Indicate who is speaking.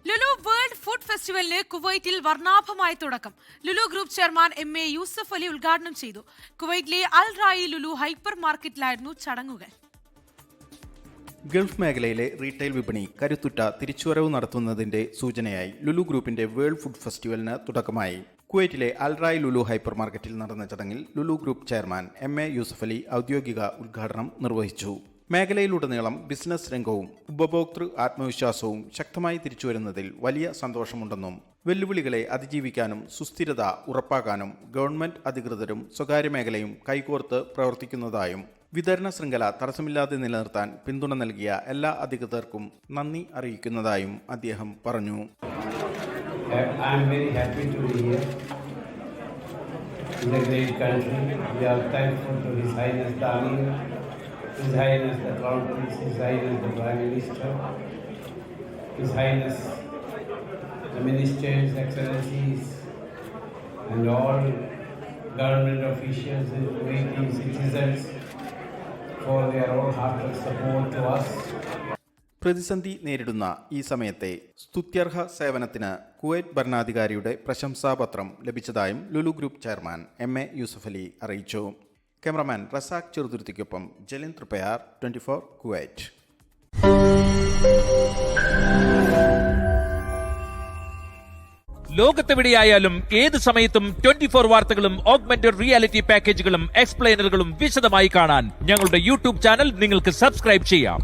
Speaker 1: Lulu world food ഫെസ്റ്റിവലിന് കുവൈറ്റിൽ വർണ്ണാഭമായ തുടക്കം. Lulu group chairman MA Yusuf Ali ഉദ്ഘാടനം ചെയ്തു. കുവൈറ്റിലെ അൽ റായി ലുലു ഹൈപ്പർ മാർക്കറ്റിലായിരുന്നു ചടങ്ങുകൾ.
Speaker 2: ഗൾഫ് മേഖലയിലെ റീറ്റെയിൽ വിപണി കരുത്തുറ്റ തിരിച്ചുവരവ് നടത്തുന്നതിന്റെ സൂചനയായി ലുലു ഗ്രൂപ്പിന്റെ വേൾഡ് ഫുഡ് ഫെസ്റ്റിവലിന് തുടക്കമായി. കുവൈറ്റിലെ അൽ റായി ലുലു ഹൈപ്പർ മാർക്കറ്റിൽ നടന്ന ചടങ്ങിൽ Lulu group chairman MA Yusuf Ali ഔദ്യോഗിക ഉദ്ഘാടനം നിർവഹിച്ചു. മേഖലയിലുടനീളം ബിസിനസ് രംഗവും ഉപഭോക്തൃ ആത്മവിശ്വാസവും ശക്തമായി തിരിച്ചുവരുന്നതിൽ വലിയ സന്തോഷമുണ്ടെന്നും വെല്ലുവിളികളെ അതിജീവിക്കാനും സുസ്ഥിരത ഉറപ്പാക്കാനും ഗവൺമെന്റ് അധികൃതരും സ്വകാര്യ മേഖലയും കൈകോർത്ത് പ്രവർത്തിക്കുന്നതായും വിതരണ ശൃംഖല തടസ്സമില്ലാതെ നിലനിർത്താൻ പിന്തുണ നൽകിയ എല്ലാ അധികൃതർക്കും നന്ദി അറിയിക്കുന്നതായും അദ്ദേഹം പറഞ്ഞു.
Speaker 3: His Highness the Crown Prince, His Highness the Prime Minister, His Highness the Ministers, Excellencies, and all government officials and Kuwaiti citizens for their wholehearted support to us.
Speaker 2: പ്രതിസന്ധി നേരിടുന്ന ഈ സമയത്തെ സ്തുത്യർഹ സേവനത്തിന് കുവൈറ്റ് ഭരണാധികാരിയുടെ പ്രശംസാപത്രം ലഭിച്ചതായും Lulu group chairman MA Yusuf Ali അറിയിച്ചു. Cameraman Razak ചെറുതുരുത്തിക്കൊപ്പം ജലിൻ തൃപ്പയാർ, 24 കുവൈറ്റ്.
Speaker 4: ലോകത്തെവിടെയായാലും ഏത് സമയത്തും 24 വാർത്തകളും ഓഗ്മെന്റഡ് റിയാലിറ്റി പാക്കേജുകളും എക്സ്പ്ലെയിനറുകളും വിശദമായി കാണാൻ ഞങ്ങളുടെ യൂട്യൂബ് ചാനൽ നിങ്ങൾക്ക് സബ്സ്ക്രൈബ് ചെയ്യാം.